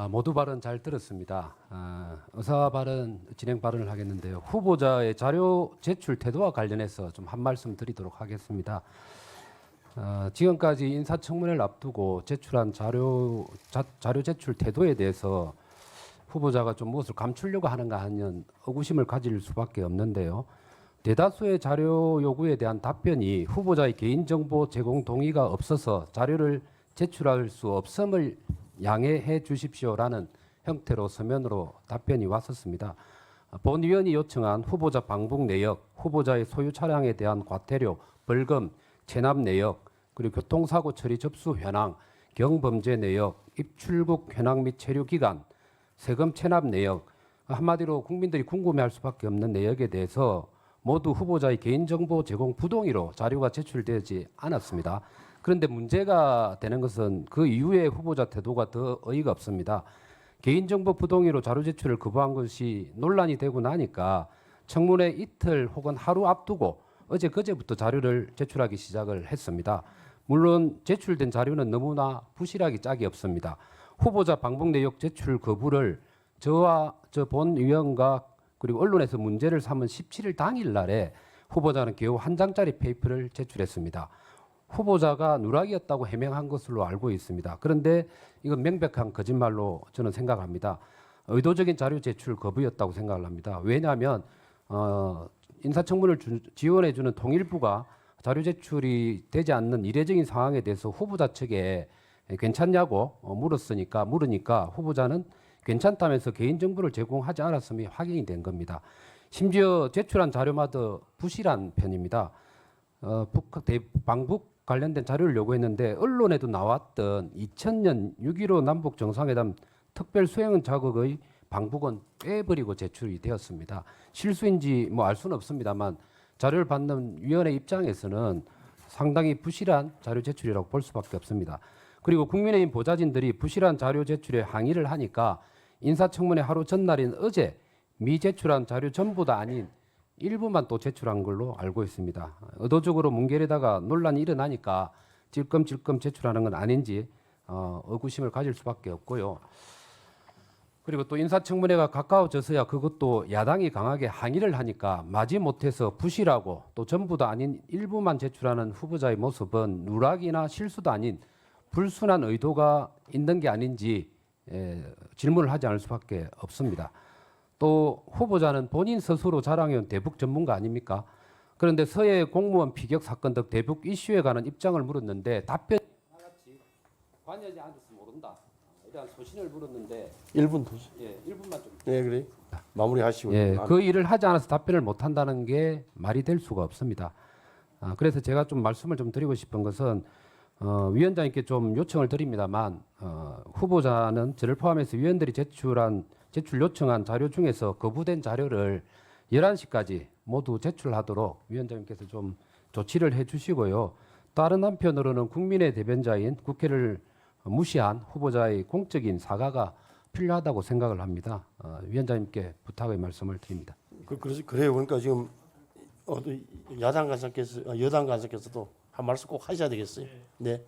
모두 발언 잘 들었습니다. 의사 발언, 진행 발언을 하겠는데요. 후보자의 자료 제출 태도와 관련해서 좀 한 말씀 드리도록 하겠습니다. 지금까지 인사청문회를 앞두고 제출한 자료 제출 태도에 대해서 후보자가 좀 무엇을 감추려고 하는가 하는 의구심을 가질 수밖에 없는데요. 대다수의 자료 요구에 대한 답변이 후보자의 개인정보 제공 동의가 없어서 자료를 제출할 수 없음을 양해해 주십시오라는 형태로 서면으로 답변이 왔었습니다. 본 위원이 요청한 후보자 방북 내역, 후보자의 소유 차량에 대한 과태료, 벌금, 체납 내역, 그리고 교통사고 처리 접수 현황, 경범죄 내역, 입출국 현황 및 체류 기간, 세금 체납 내역, 한마디로 국민들이 궁금해할 수밖에 없는 내역에 대해서 모두 후보자의 개인정보 제공 부동의로 자료가 제출되지 않았습니다. 그런데 문제가 되는 것은 그 이후에 후보자 태도가 더 어이가 없습니다. 개인정보 부동의로 자료 제출을 거부한 것이 논란이 되고 나니까 청문회 이틀 혹은 하루 앞두고 어제 그제부터 자료를 제출하기 시작을 했습니다. 물론 제출된 자료는 너무나 부실하기 짝이 없습니다. 후보자 방북 내역 제출 거부를 저와 저 본 위원과 그리고 언론에서 문제를 삼은 17일 당일 날에 후보자는 겨우 한 장짜리 페이퍼를 제출했습니다. 후보자가 누락이었다고 해명한 것으로 알고 있습니다. 그런데 이건 명백한 거짓말로 저는 생각합니다. 의도적인 자료 제출 거부였다고 생각을 합니다. 왜냐하면 인사청문을 지원해 주는 통일부가 자료 제출이 되지 않는 이례적인 상황에 대해서 후보자 측에 괜찮냐고 물으니까 후보자는 괜찮다면서 개인정보를 제공하지 않았음이 확인이 된 겁니다. 심지어 제출한 자료마다 부실한 편입니다. 방북 관련된 자료를 요구했는데 언론에도 나왔던 2000년 6.15 남북 정상회담 특별 수행 자극의 방북은 빼버리고 제출이 되었습니다. 실수인지 알 수는 없습니다만 자료를 받는 위원회 입장에서는 상당히 부실한 자료 제출이라고 볼 수밖에 없습니다. 그리고 국민의힘 보좌진들이 부실한 자료 제출에 항의를 하니까 인사청문회 하루 전날인 어제 미제출한 자료 전부 다 아닌 일부만 또 제출한 걸로 알고 있습니다. 의도적으로 뭉개려다가 논란이 일어나니까 찔끔찔끔 제출하는 건 아닌지 의구심을 가질 수밖에 없고요. 그리고 또 인사청문회가 가까워져서야 그것도 야당이 강하게 항의를 하니까 마지못해서 부실하고 또 전부 다 아닌 일부만 제출하는 후보자의 모습은 누락이나 실수도 아닌 불순한 의도가 있는 게 아닌지 질문을 하지 않을 수밖에 없습니다. 또 후보자는 본인 스스로 자랑해온 대북 전문가 아닙니까? 그런데 서해 공무원 피격 사건 등 대북 이슈에 관한 입장을 물었는데 답변이 하나같이 관여하지 않아서 모른다. 이러한 소신을 물었는데 1분 도시. 예, 1분만 좀. 네, 그래. 마무리하시고. 예, 그 일을 하지 않아서 답변을 못 한다는 게 말이 될 수가 없습니다. 그래서 제가 좀 말씀을 좀 드리고 싶은 것은 위원장님께 좀 요청을 드립니다만 후보자는 저를 포함해서 위원들이 제출 요청한 자료 중에서 거부된 자료를 11시까지 모두 제출하도록 위원장님께서 좀 조치를 해 주시고요. 다른 한편으로는 국민의 대변자인 국회를 무시한 후보자의 공적인 사과가 필요하다고 생각을 합니다. 위원장님께 부탁의 말씀을 드립니다. 그래요. 그러니까 지금 여당 간사께서도 한 말씀 꼭 하셔야 되겠어요. 네.